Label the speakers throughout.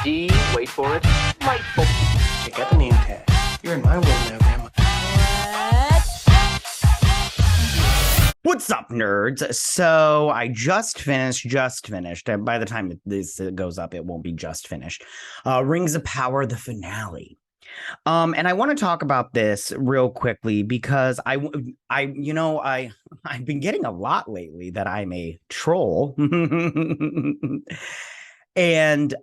Speaker 1: D, wait for it, delightful.
Speaker 2: Check out the name tag. You're in my world now, Grandma.
Speaker 3: What's up, nerds? So I just finished. And by the time this goes up, it won't be just finished. Rings of Power, the finale. And I want to talk about this real quickly because I've been getting a lot lately that I'm a troll, and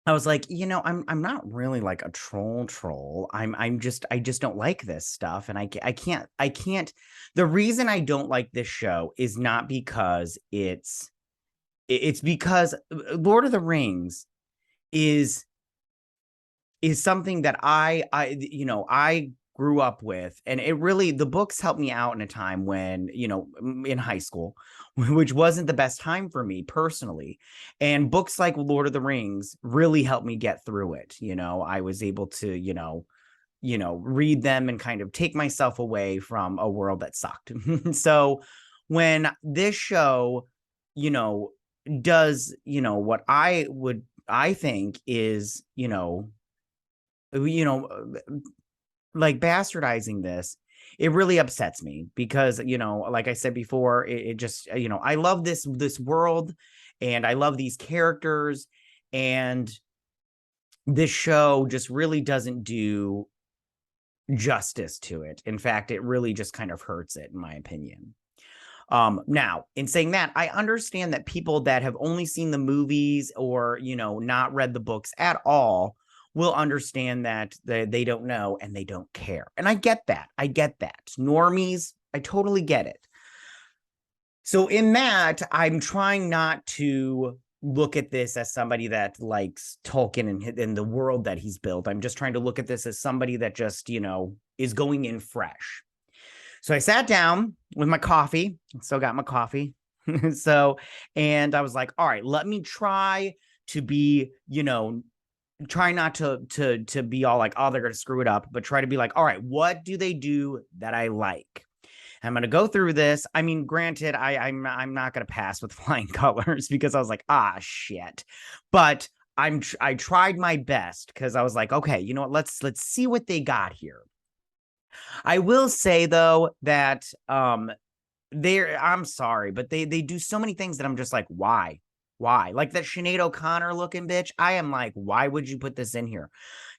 Speaker 3: I was like, I'm not really like a troll. I just don't like this stuff, and I can't. The reason I don't like this show is not because it's because Lord of the Rings is something that I grew up with, and the books helped me out in a time when, in high school, which wasn't the best time for me personally. And books like Lord of the Rings really helped me get through it. I was able to, read them and kind of take myself away from a world that sucked. So when this show, does, what I think is, like bastardizing this, it really upsets me because, like I said before, it just, I love this world and I love these characters, and this show just really doesn't do justice to it. In fact, it really just kind of hurts it, in my opinion. Now, in saying that, I understand that people that have only seen the movies or, not read the books at all will understand that they don't know and they don't care. And I get that. Normies, I totally get it. So in that, I'm trying not to look at this as somebody that likes Tolkien and the world that he's built. I'm just trying to look at this as somebody that just, is going in fresh. So I sat down with my coffee, still got my coffee. And I was like, all right, let me try to be, try not to be all like, oh, they're going to screw it up, but try to be like, all right, what do they do that I like? I'm going to go through this. I mean, granted, I'm not going to pass with flying colors because I was like, shit. But I tried my best because I was like, okay, you know what? Let's see what they got here. I will say though that I'm sorry, but they do so many things that I'm just like, why? Like that Sinead O'Connor looking bitch. I am like, why would you put this in here?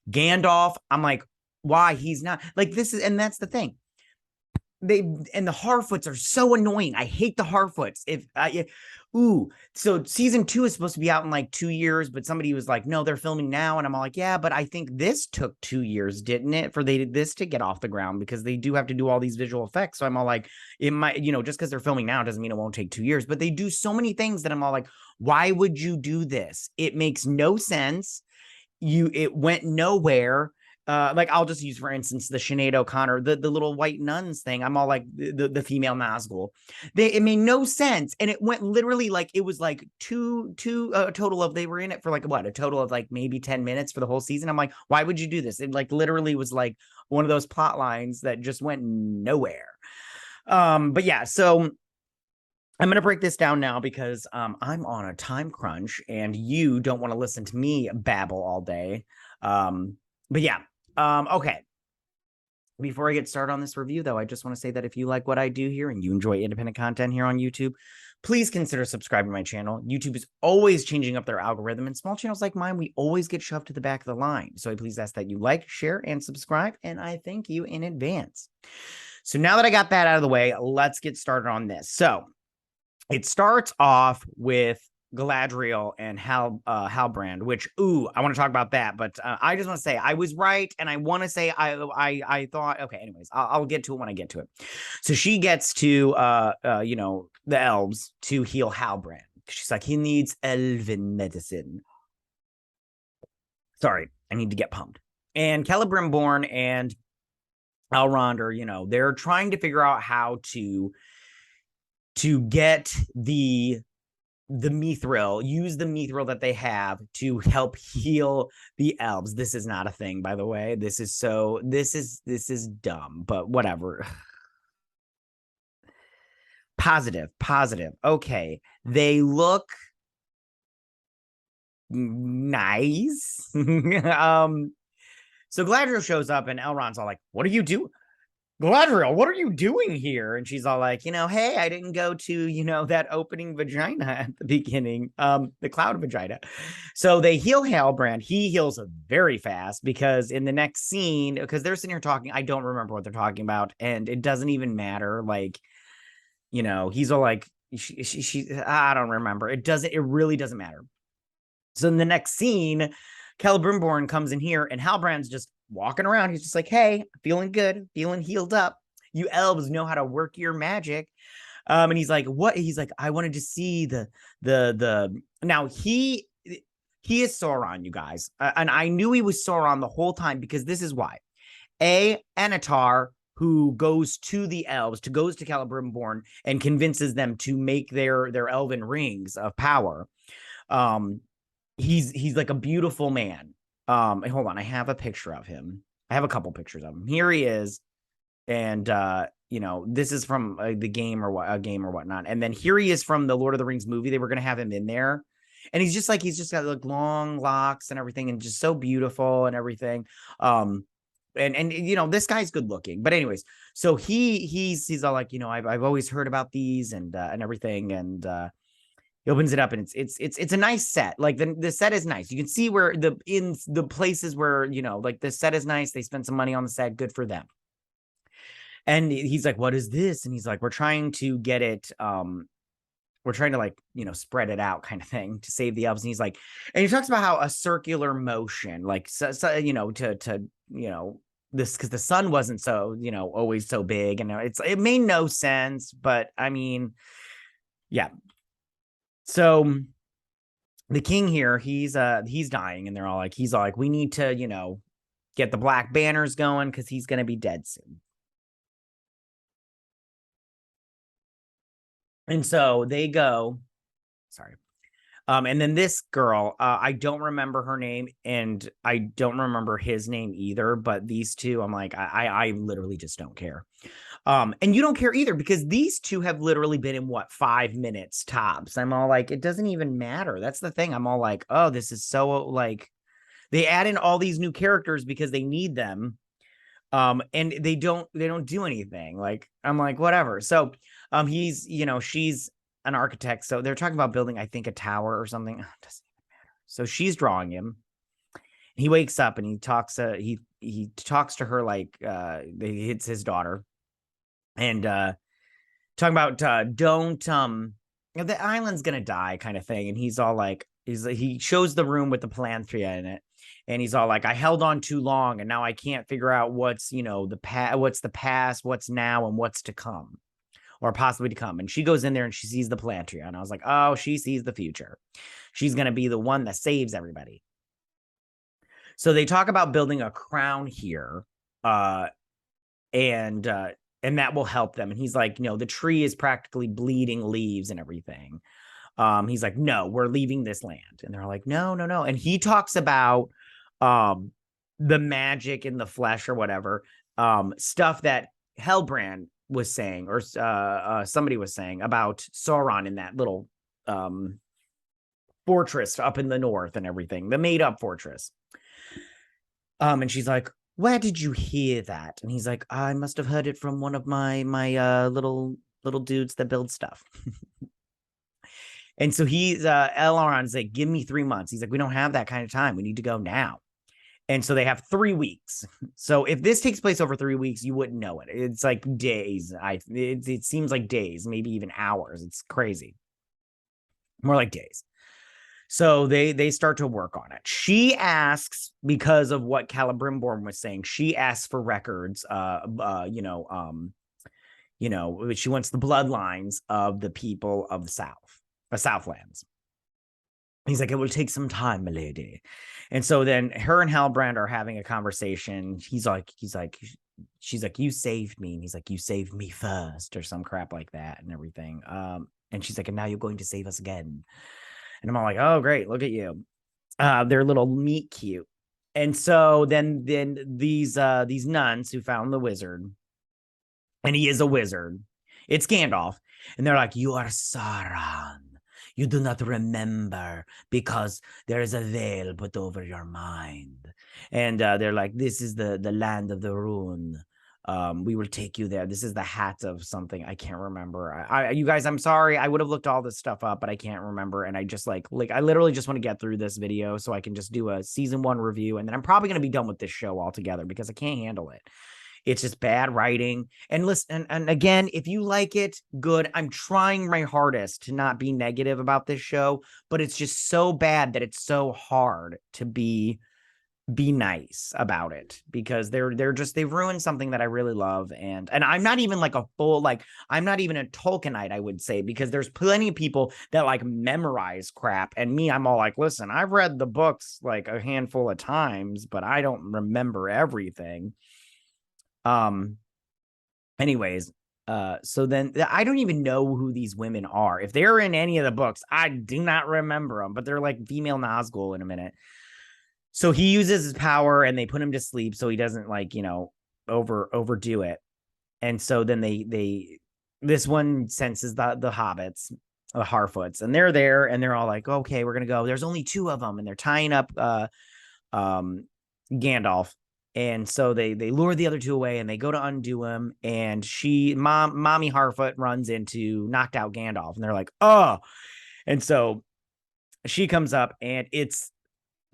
Speaker 3: Gandalf, I'm like, why? He's not like this and that's the thing. The Harfoots are so annoying. I hate the Harfoots. So season 2 is supposed to be out in like 2 years, but somebody was like, no, they're filming now. And I'm all like, yeah, but I think this took 2 years, didn't it? For this to get off the ground, because they do have to do all these visual effects. So I'm all like, it might, just because they're filming now doesn't mean it won't take 2 years, but they do so many things that I'm all like, why would you do this? It makes no sense. It went nowhere. Like I'll just use, for instance, the Sinead O'Connor, the little white nuns thing. I'm all like the female Nazgul. It made no sense, and it went literally like it was like two total of, they were in it for like a total of like maybe 10 minutes for the whole season. I'm like, why would you do this? It like literally was like one of those plot lines that just went nowhere. But yeah, so I'm going to break this down now because I'm on a time crunch and you don't want to listen to me babble all day. But yeah. Okay. Before I get started on this review, though, I just want to say that if you like what I do here and you enjoy independent content here on YouTube, please consider subscribing to my channel. YouTube is always changing up their algorithm, and small channels like mine, we always get shoved to the back of the line. So I please ask that you like, share, and subscribe, and I thank you in advance. So now that I got that out of the way, let's get started on this. So it starts off with Galadriel and Halbrand, which, I want to talk about that, but I just want to say I was right, and I want to say I thought, okay, anyways, I'll get to it when I get to it. So she gets to the elves to heal Halbrand. She's like, he needs elven medicine. Sorry, I need to get pumped. And Celebrimbor and Elrond are, they're trying to figure out how to get the mithril, use the mithril that they have to help heal the elves. This is not a thing, by the way. This is dumb, but whatever. Positive. Okay. They look nice. So Gladriel shows up and Elrond's all like, what are you doing? Gladriel, what are you doing here? And she's all like, hey, I didn't go to, that opening vagina at the beginning, the cloud vagina. So they heal Halbrand. He heals very fast because in the next scene, because they're sitting here talking, I don't remember what they're talking about, and it doesn't even matter. Like, he's all like, I don't remember. It really doesn't matter. So in the next scene, Celebrimborn comes in here and Halbrand's just walking around. He's just like, hey, feeling good, feeling healed up. You elves know how to work your magic. And he's like, what? He's like, I wanted to see the now he is Sauron, you guys. And I knew he was Sauron the whole time because this is why. Anatar, who goes to the elves, goes to Celebrimborn and convinces them to make their elven rings of power. He's like a beautiful man. Hold on, I have a picture of him. I have a couple pictures of him. Here he is, and this is from the game or whatnot. And then here he is from the Lord of the Rings movie. They were gonna have him in there, and he's just got like long locks and everything, and just so beautiful and everything. And this guy's good looking. But anyways, so he's all like, I've always heard about these and everything, and he opens it up and it's a nice set. Like the set is nice. You can see where in the places where, like the set is nice. They spent some money on the set. Good for them. And he's like, what is this? And he's like, we're trying to get it. We're trying to like, spread it out kind of thing to save the elves. And he's like, and he talks about how a circular motion, like, this, because the sun wasn't so, always so big. And it made no sense. But I mean, yeah. So the king here, he's dying, and they're all like, we need to, get the black banners going because he's going to be dead soon. And so they go, sorry. And then this girl, I don't remember her name and I don't remember his name either, but these two, I'm like, I literally just don't care. And you don't care either because these two have literally been in 5 minutes tops. I'm all like, it doesn't even matter. That's the thing. I'm all like, oh, this is so like, they add in all these new characters because they need them. And they don't do anything. Like, I'm like, whatever. So, he's, she's an architect. So they're talking about building, I think, a tower or something. It doesn't even matter. So she's drawing him. He wakes up and he talks to her like it's his daughter. And talking about don't the island's gonna die kind of thing. And he's all like, he shows the room with the Palanthria in it. And he's all like, I held on too long and now I can't figure out what's, what's the past, what's now, and what's to come. Or possibly to come. And she goes in there and she sees the Palanthria. And I was like, oh, she sees the future. She's going to be the one that saves everybody. So they talk about building a crown here. And that will help them. And he's like, the tree is practically bleeding leaves and everything. He's like, no, we're leaving this land. And they're like, no. And he talks about the magic in the flesh or whatever, stuff that Halbrand was saying, or somebody was saying about Sauron in that little fortress up in the north and everything, the made up fortress. And she's like, where did you hear that? And he's like, I must have heard it from one of my little dudes that build stuff. And so Elrond's like, give me 3 months. He's like, we don't have that kind of time. We need to go now. And so they have 3 weeks. So if this takes place over 3 weeks, you wouldn't know it. It's like days. It seems like days, maybe even hours. It's crazy. More like days. So they start to work on it. She asks, because of what Celebrimborn was saying, she asks for records. She wants the bloodlines of the people of the Southlands. He's like, it will take some time, milady. And so then her and Halbrand are having a conversation. She's like, you saved me. And he's like, you saved me first, or some crap like that and everything. And she's like, and now you're going to save us again. And I'm all like, oh, great. Look at you. They're little meet cute. And so then these nuns who found the wizard, and he is a wizard. It's Gandalf. And they're like, you are Sauron. You do not remember because there is a veil put over your mind. And they're like, this is the land of the rune. We will take you there. This is the hat of something. I can't remember. You guys, I'm sorry. I would have looked all this stuff up, but I can't remember. And I just like I literally just want to get through this video so I can just do a season 1 review. And then I'm probably going to be done with this show altogether because I can't handle it. It's just bad writing. And listen, and again, if you like it, good. I'm trying my hardest to not be negative about this show, but it's just so bad that it's so hard to be nice about it because they've ruined something that I really love. And I'm not even like a full, like, I'm not even a Tolkienite, I would say, because there's plenty of people that like memorize crap. And me, I'm all like, listen, I've read the books like a handful of times, but I don't remember everything. Anyways, so then I don't even know who these women are. If they're in any of the books, I do not remember them, but they're like female Nazgul in a minute. So he uses his power and they put him to sleep so he doesn't like, overdo it. And so then this one senses the hobbits, the Harfoots, and they're there and they're all like, okay, we're going to go. There's only 2 of them and they're tying up Gandalf. And so they lure the other 2 away and they go to undo him. And mommy Harfoot runs into knocked out Gandalf and they're like, oh. And so she comes up and it's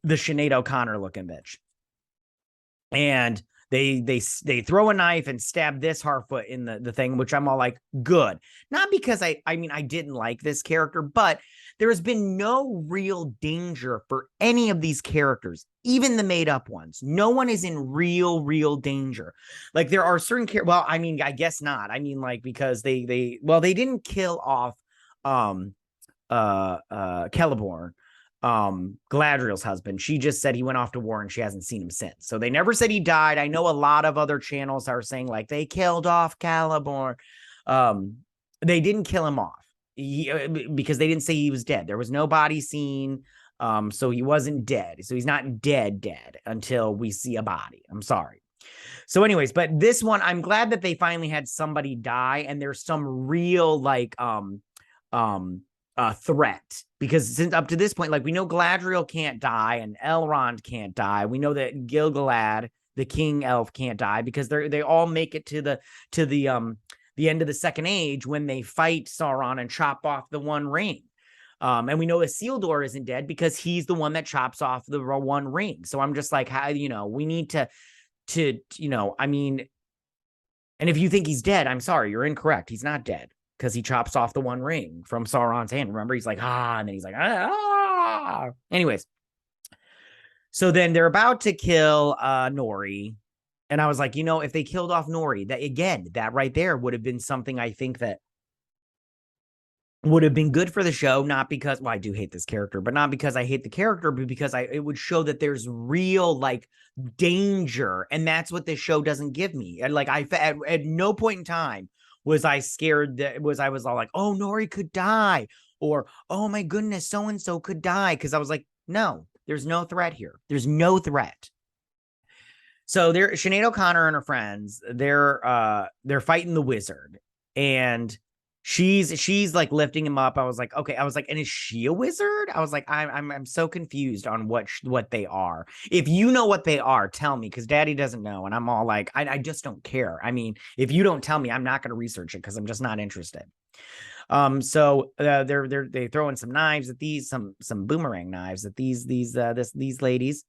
Speaker 3: the Sinead O'Connor looking bitch. And they throw a knife and stab this Harfoot in the thing, which I'm all like, good. Not because I mean, I didn't like this character, but there has been no real danger for any of these characters, even the made up ones. No one is in real danger. Like there are certain well, I mean, I guess not. I mean, like, because they didn't kill off Celeborn, Galadriel's husband. She just said he went off to war and she hasn't seen him since. So they never said he died. I know a lot of other channels are saying like they killed off Celeborn. They didn't kill him off because they didn't say he was dead. There was no body seen. So he wasn't dead. So he's not dead until we see a body. I'm sorry. So anyways, but this one, I'm glad that they finally had somebody die and there's some real like threat, because since up to this point, like we know Galadriel can't die and Elrond can't die. We know that Gil-galad, the king elf, can't die because they all make it to the end of the Second Age when they fight Sauron and chop off the One Ring. And we know Isildur isn't dead because he's the one that chops off the One Ring. So I'm just like, how, we need to I mean, and if you think he's dead, I'm sorry, you're incorrect. He's not dead because he chops off the One Ring from Sauron's hand. Remember, he's like, and then he's like, Anyways, so then they're about to kill Nori. And I was like, if they killed off Nori, that right there would have been something I think that would have been good for the show, not because, I do hate this character, but not because I hate the character, but because it would show that there's real like danger. And that's what this show doesn't give me. And like, at no point in time was I scared I was all like, oh, Nori could die, or, oh my goodness, so-and-so could die. Cause I was like, no, there's no threat here. There's no threat. So Sinead O'Connor and her friends, they're fighting the wizard, and she's like lifting him up. I was like, okay. I was like, and is she a wizard? I was like, I'm so confused on what they are. If you know what they are, tell me, because Daddy doesn't know. And I'm all like, I just don't care. I mean, if you don't tell me, I'm not going to research it because I'm just not interested. So they throw in some knives at these, some boomerang knives at these ladies.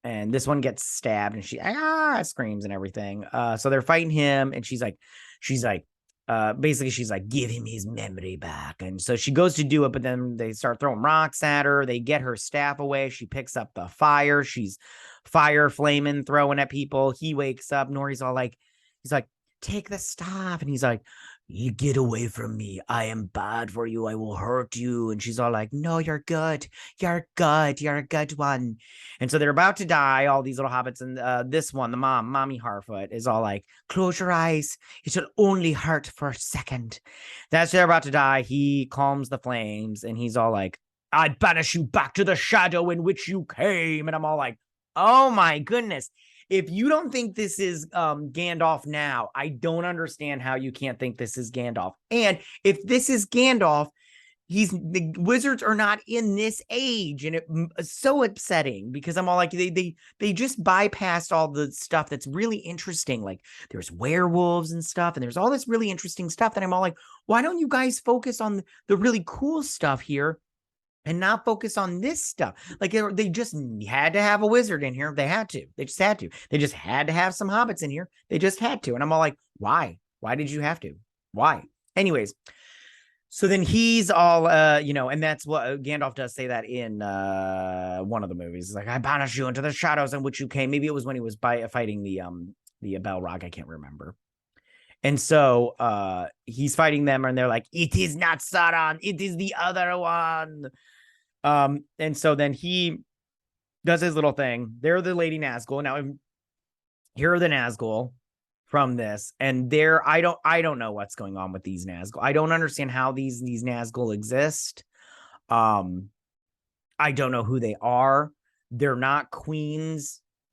Speaker 3: And this one gets stabbed and she screams and everything. So they're fighting him, and she's like, basically she's like, give him his memory back. And so she goes to do it, but then they start throwing rocks at her. They get her staff away. She picks up the fire. She's fire flaming, throwing at people. He wakes up. Nori's all like, he's like, take the staff. And he's like, you get away from me. I am bad for you. I will hurt you. And she's all like, no, you're good. You're good. You're a good one. And so they're about to die, all these little hobbits. And this one, the mommy Harfoot, is all like, close your eyes. It should only hurt for a second. That's they're about to die. He calms the flames and he's all like, I banish you back to the shadow in which you came. And I'm all like, oh my goodness. if you don't think this is Gandalf now, I don't understand how you can't think this is Gandalf. And if this is Gandalf, the wizards are not in this age, and it's so upsetting because I'm all like, they just bypassed all the stuff that's really interesting. Like there's werewolves and stuff, and there's all this really interesting stuff that I'm all like, why don't you guys focus on the really cool stuff here and not focus on this stuff? Like they just had to have a wizard in here. They had to. They just had to. They just had to have some hobbits in here. They just had to. And I'm all like, why? Why did you have to? Why? Anyways. So then he's all, and that's what Gandalf does say that in one of the movies. He's like, I banish you into the shadows in which you came. Maybe it was when he was fighting the Balrog. I can't remember. And so he's fighting them, and they're like, it is not Sauron. It is the other one. And so then he does his little thing. They're the Lady Nazgul. Now, here are the Nazgul from this, and I don't know what's going on with these Nazgul. I don't understand how these Nazgul exist. I don't know who they are. They're not Queen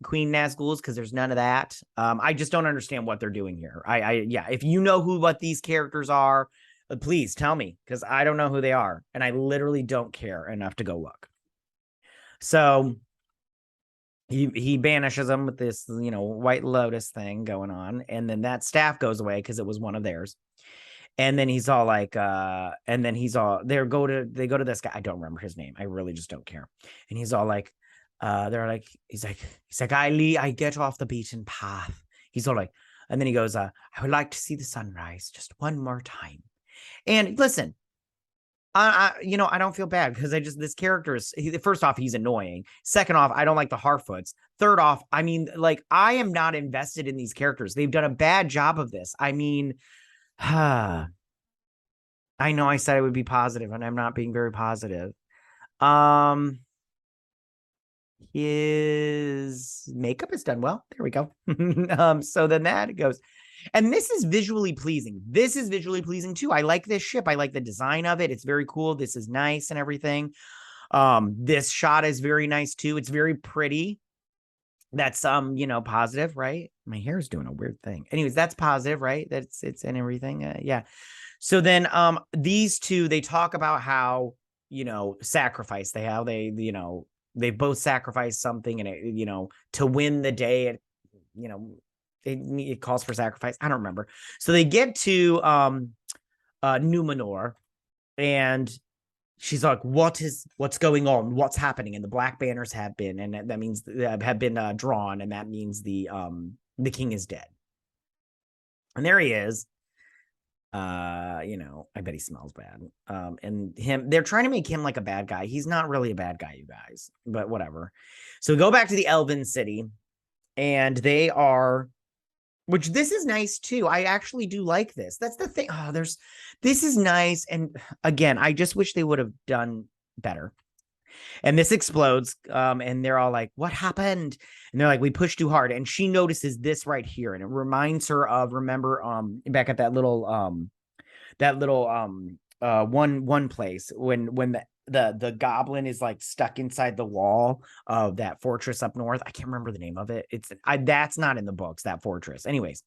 Speaker 3: Nazguls because there's none of that. I just don't understand what they're doing here. If you know what these characters are, please tell me, because I don't know who they are, and I literally don't care enough to go look. So he banishes them with this, White Lotus thing going on. And then that staff goes away because it was one of theirs. And then he's all like, they go to this guy. I don't remember his name. I really just don't care. And he's all like, he's like, I get off the beaten path. He's all like, and then he goes, I would like to see the sunrise just one more time. And listen, I don't feel bad because this character is, first off, he's annoying. Second off, I don't like the Harfoots. Third off, I mean, like, I am not invested in these characters. They've done a bad job of this. I mean, I know I said I would be positive, and I'm not being very positive. His makeup is done well. There we go. So then that goes. And this is visually pleasing. This is visually pleasing too. I like this ship. I like the design of it. It's very cool. This is nice and everything. This shot is very nice too. It's very pretty. That's positive, right? My hair is doing a weird thing. Anyways, that's positive, right? It's and everything. Yeah. So then these two, they talk about how, sacrifice they both sacrificed something, and it, to win the day, it calls for sacrifice. I don't remember. So they get to Numenor, and she's like, what's going on? What's happening? And the black banners have been, and that means have been drawn, and that means the king is dead. And there he is. I bet he smells bad. And they're trying to make him like a bad guy. He's not really a bad guy, you guys, but whatever. So we go back to the Elven city, and they are, which this is nice too. I actually do like this. That's the thing. This is nice. And again, I just wish they would have done better. And this explodes. And they're all like, what happened? And they're like, we pushed too hard. And she notices this right here. And it reminds her of, remember, back at that little one place when the goblin is like stuck inside the wall of that fortress up north. I can't remember the name of it. That's not in the books, that fortress. Anyways.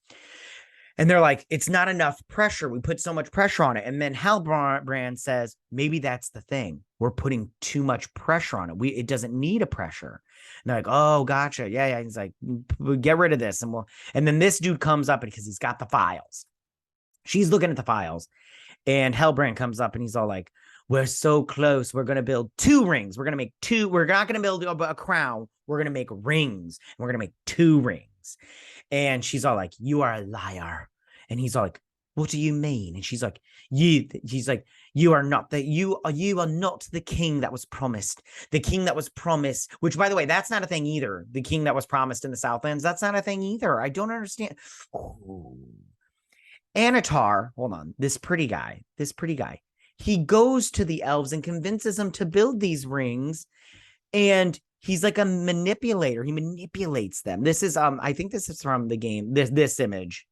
Speaker 3: And they're like, it's not enough pressure. We put so much pressure on it. And then Halbrand says, maybe that's the thing. We're putting too much pressure on it. It doesn't need a pressure. And they're like, oh, gotcha. Yeah. He's like, get rid of this. And then this dude comes up because he's got the files. She's looking at the files. And Halbrand comes up and he's all like, we're so close. We're going to build 2 rings. We're going to make 2. We're not going to build a crown. We're going to make rings. And we're going to make 2 rings. And she's all like, you are a liar. And he's all like, what do you mean? And she's like, you are not the king that was promised. The king that was promised, which, by the way, that's not a thing either. The king that was promised in the Southlands, that's not a thing either. I don't understand. Oh. Annatar, hold on, this pretty guy, he goes to the elves and convinces them to build these rings. And he's like a manipulator. He manipulates them. This is, I think this is from the game. This image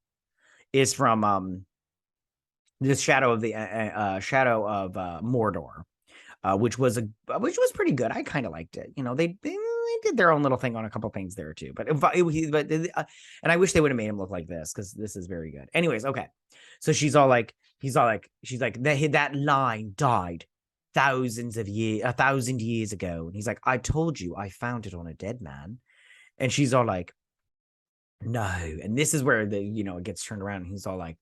Speaker 3: is from this Shadow of Mordor, which was pretty good. I kind of liked it. They did their own little thing on a couple things there too. And I wish they would have made him look like this because this is very good. Anyways, okay. So she's like, that line died a 1,000 years ago. And he's like, I told you I found it on a dead man. And she's all like, no. And this is where it gets turned around. And he's all like,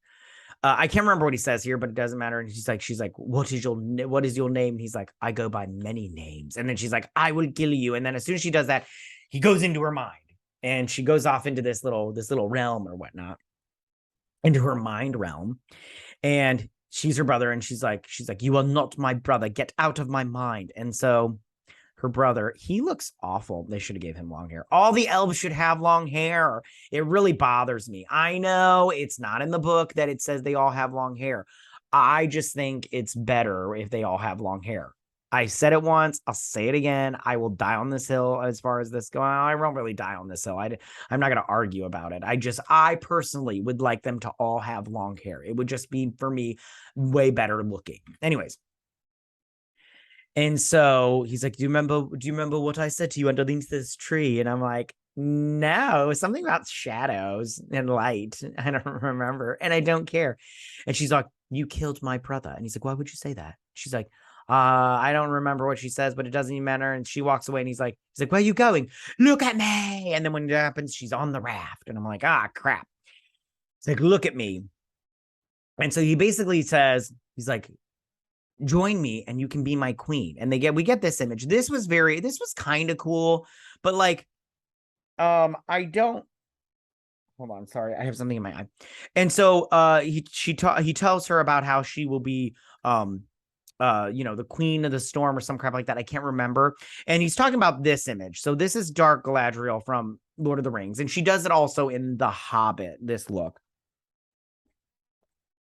Speaker 3: I can't remember what he says here, but it doesn't matter. And she's like, what is your name? And he's like, I go by many names. And then she's like, I will kill you. And then as soon as she does that, he goes into her mind and she goes off into this little realm or whatnot, into her mind realm. And she's her brother. And she's like, you are not my brother. Get out of my mind. And so her brother, he looks awful. They should have gave him long hair. All the elves should have long hair. It really bothers me. I know it's not in the book that it says they all have long hair. I just think it's better if they all have long hair. I said it once. I'll say it again. I will die on this hill as far as this goes. I won't really die on this hill. I'm not going to argue about it. I personally would like them to all have long hair. It would just be, for me, way better looking. Anyways. And so he's like, do you remember what I said to you underneath this tree? And I'm like, no, it was something about shadows and light. I don't remember. And I don't care. And she's like, you killed my brother. And he's like, why would you say that? She's like, I don't remember what she says, but it doesn't even matter. And she walks away and he's like, where are you going? Look at me. And then when it happens, she's on the raft. And I'm like, crap. It's like, look at me. And so he basically says, he's like, join me and you can be my queen. And we get this image. This was kind of cool, but like, I don't, hold on. Sorry. I have something in my eye. And so, he tells her about how she will be, the queen of the storm or some crap like that. I can't remember. And he's talking about this image. So this is Dark Galadriel from Lord of the Rings. And she does it also in The Hobbit, this look.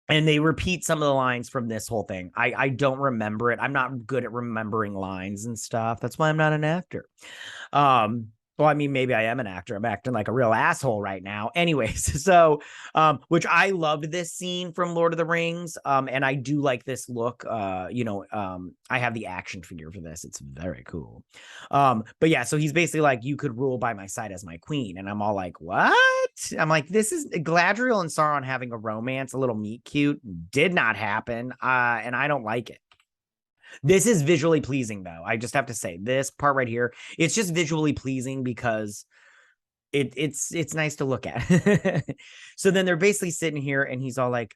Speaker 3: And they repeat some of the lines from this whole thing. I don't remember it. I'm not good at remembering lines and stuff. That's why I'm not an actor. Well, I mean, maybe I am an actor. I'm acting like a real asshole right now. Anyways, so, which I loved this scene from Lord of the Rings. And I do like this look. I have the action figure for this. It's very cool. But yeah, so he's basically like, you could rule by my side as my queen. And I'm all like, what? I'm like, this is Galadriel and Sauron having a romance, a little meet cute. Did not happen. And I don't like it. This is visually pleasing, though. I just have to say this part right here. It's just visually pleasing because it's nice to look at. So then they're basically sitting here and he's all like,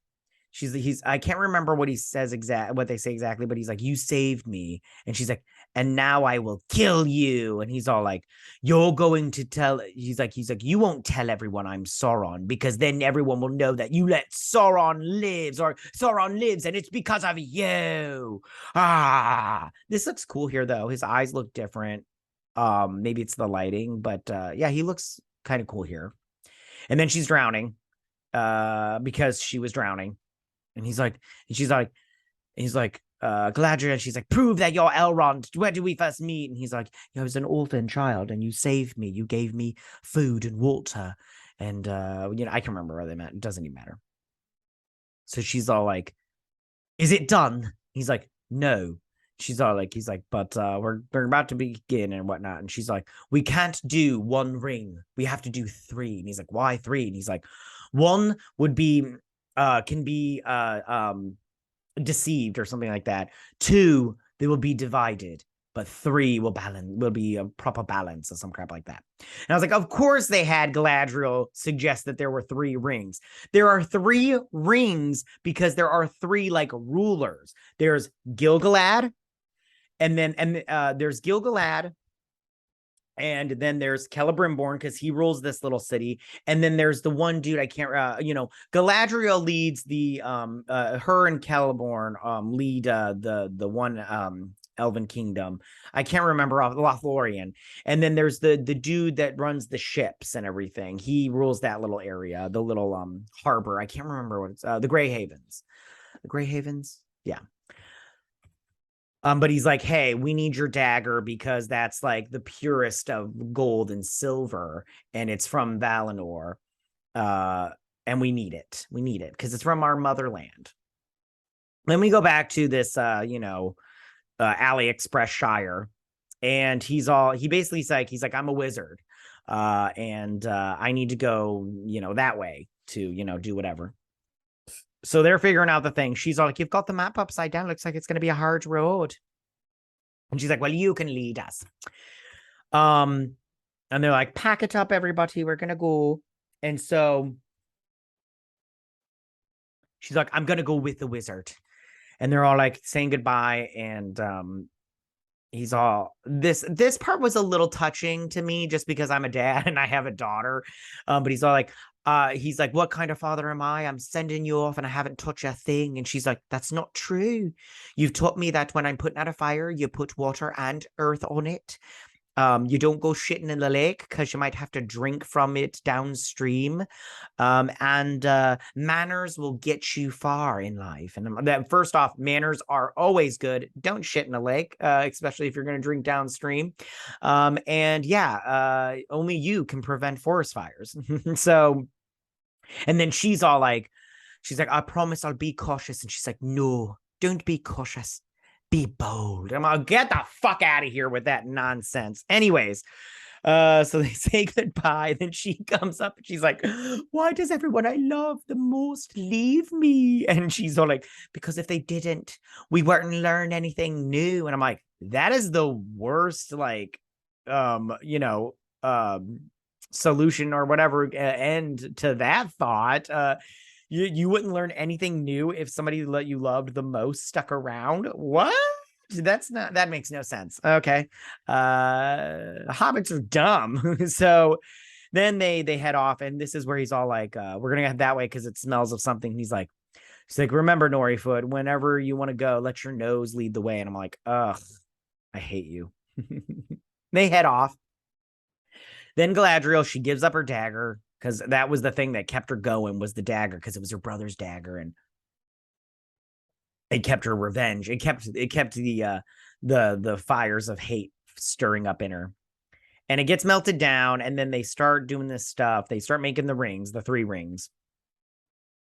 Speaker 3: I can't remember what he says what they say exactly, but he's like, you saved me. And she's like, and now I will kill you. And he's all like, you're going to tell, he's like, you won't tell everyone I'm Sauron because then everyone will know that you let Sauron lives and it's because of you. This looks cool here though. His eyes look different. Maybe it's the lighting, but yeah, he looks kind of cool here. And then she's drowning because she was drowning. And he's like, Galadriel, and she's like, prove that you're Elrond. Where did we first meet? And he's like, I was an orphan child and you saved me. You gave me food and water. And, I can remember where they met. It doesn't even matter. So she's all like, is it done? He's like, no. She's all like, but we're about to begin and whatnot. And she's like, we can't do one ring. We have to do 3. And he's like, why 3? And he's like, 1 would be, can be deceived or something like that. 2, they will be divided, but 3 will be a proper balance or some crap like that. And I was like, of course they had Galadriel suggest that there were 3 rings. There are 3 rings because there are 3 like rulers. There's Gil-galad, and there's Gil-galad. And then there's Celebrimborn because he rules this little city. And then there's the one dude I can't, Galadriel leads the, her and Celeborn lead the one Elven kingdom. I can't remember, Lothlorien. And then there's the dude that runs the ships and everything. He rules that little area, the little harbor. I can't remember what it's, the Grey Havens. The Grey Havens? Yeah. But he's like, hey, we need your dagger because that's like the purest of gold and silver, and it's from Valinor. And we need it. We need it because it's from our motherland. Then we go back to this, AliExpress Shire. And he basically he's like, I'm a wizard. And I need to go, that way to, do whatever. So they're figuring out the thing. She's all like, you've got the map upside down. Looks like it's going to be a hard road. And she's like, well, you can lead us. And they're like, pack it up, everybody. We're going to go. And so she's like, I'm going to go with the wizard. And they're all like saying goodbye. And he's all this part was a little touching to me just because I'm a dad and I have a daughter. But he's all like, what kind of father am I? I'm sending you off and I haven't touched a thing. And she's like, that's not true. You've taught me that when I'm putting out a fire, you put water and earth on it. You don't go shitting in the lake because you might have to drink from it downstream. And manners will get you far in life. And first off, manners are always good. Don't shit in a lake, especially if you're going to drink downstream. And yeah, only you can prevent forest fires. So, and then she's like, I promise I'll be cautious. And she's like, no, don't be cautious. Be bold. I'm like, get the fuck out of here with that nonsense. Anyways, so they say goodbye. Then she comes up and she's like, why does everyone I love the most leave me? And she's all like, because if they didn't, we wouldn't learn anything new. And I'm like, that is the worst, like, solution or whatever end to that thought. You wouldn't learn anything new if somebody that you loved the most stuck around. What? That makes no sense. Okay. Hobbits are dumb. So then they head off, and this is where he's all like, we're gonna head that way because it smells of something. He's like, remember, Norryfoot, whenever you want to go, let your nose lead the way. And I'm like, ugh, I hate you. They head off. Then Galadriel, she gives up her dagger, because that was the thing that kept her going, was the dagger, because it was her brother's dagger, and it kept her revenge. It kept the fires of hate stirring up in her. And it gets melted down, and then they start doing this stuff. They start making the rings, the 3 rings.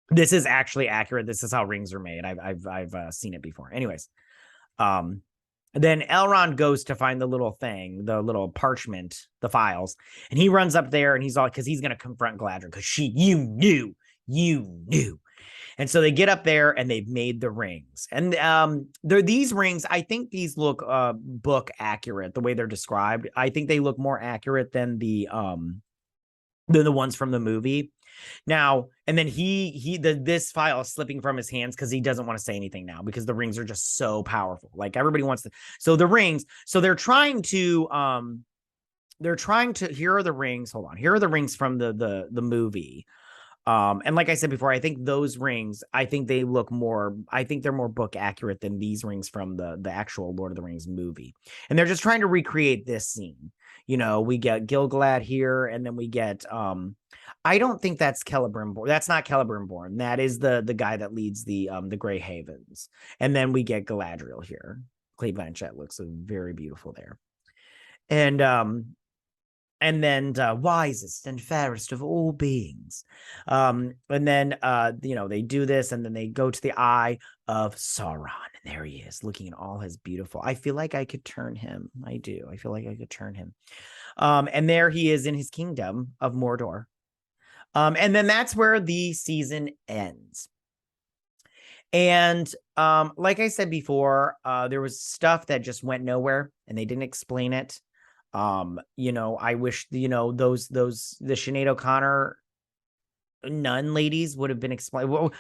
Speaker 3: This is actually accurate. This is how rings are made. I've seen it before. Anyways, then Elrond goes to find the little thing, the little parchment, the files, and he runs up there, and he's all, because he's going to confront Galadriel, because you knew. And so they get up there and they've made the rings. And these rings, I think these look book accurate, the way they're described. I think they look more accurate than the ones from the movie. Now, and then this file is slipping from his hands because he doesn't want to say anything now, because the rings are just so powerful. Like, everybody wants to. So the rings, so they're trying to here are the rings. Hold on. Here are the rings from the movie. And like I said before, I think those rings, I think they're more book accurate than these rings from the actual Lord of the Rings movie. And they're just trying to recreate this scene. We get Gil-galad here, and then we get, I don't think that's Celebrimbor. That's not Celebrimbor. That is the guy that leads the Grey Havens. And then we get Galadriel here. Cate Blanchett looks very beautiful there. And then wisest and fairest of all beings. And then, they do this, and then they go to the Eye of Sauron. And there he is, looking at all his beautiful. I feel like I could turn him. I do. I feel like I could turn him. And there he is in his kingdom of Mordor. And then that's where the season ends. And like I said before, there was stuff that just went nowhere, and they didn't explain it. I wish, the Sinead O'Connor nun ladies would have been explained. What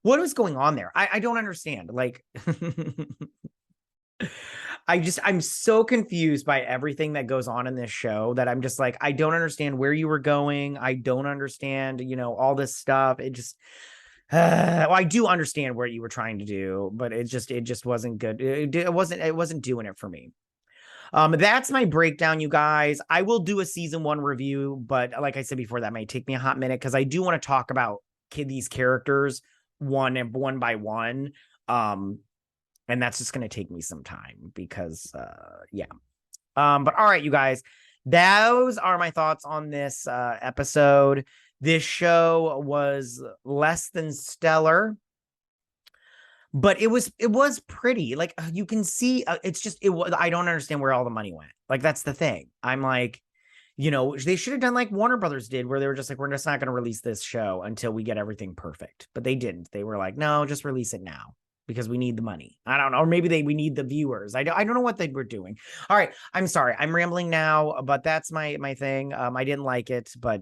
Speaker 3: was going on there? I don't understand. Like, I'm so confused by everything that goes on in this show that I'm just like, I don't understand where you were going. I don't understand, all this stuff. It just, well, I do understand what you were trying to do, but it just wasn't good. It wasn't doing it for me. That's my breakdown, you guys. I will do a season 1 review, but like I said before, that might take me a hot minute, because I do want to talk about these characters one by one. And that's just going to take me some time, because, yeah. But all right, you guys, those are my thoughts on this episode. This show was less than stellar. but it was pretty. Like you can see, it's just it was. I don't understand where all the money went. Like that's the thing. I'm like, they should have done like Warner Brothers did, where they were just like, we're just not going to release this show until we get everything perfect. But they didn't. They were like, no, just release it now because we need the money. I don't know, or maybe we need the viewers. I don't know what they were doing. All right, I'm sorry, I'm rambling now, but that's my thing. I didn't like it, but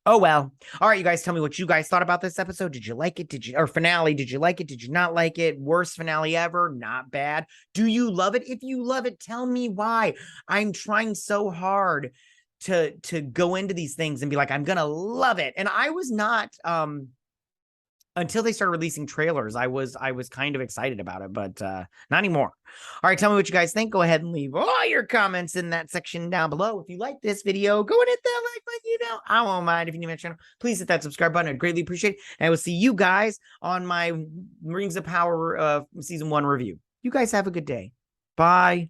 Speaker 3: oh well. All right, you guys, tell me what you guys thought about this episode. Did you like it? Or finale? Did you like it? Did you not like it? Worst finale ever? Not bad. Do you love it? If you love it, tell me why. I'm trying so hard to go into these things and be like, I'm gonna love it. And I was not until they started releasing trailers. I was kind of excited about it, but not anymore. All right, tell me what you guys think. Go ahead and leave all your comments in that section down below. If you like this video, go and hit that like button. I won't mind. If you're new to my channel, please hit that subscribe button. I'd greatly appreciate it. And I will see you guys on my Rings of Power season 1 review. You guys have a good day. Bye.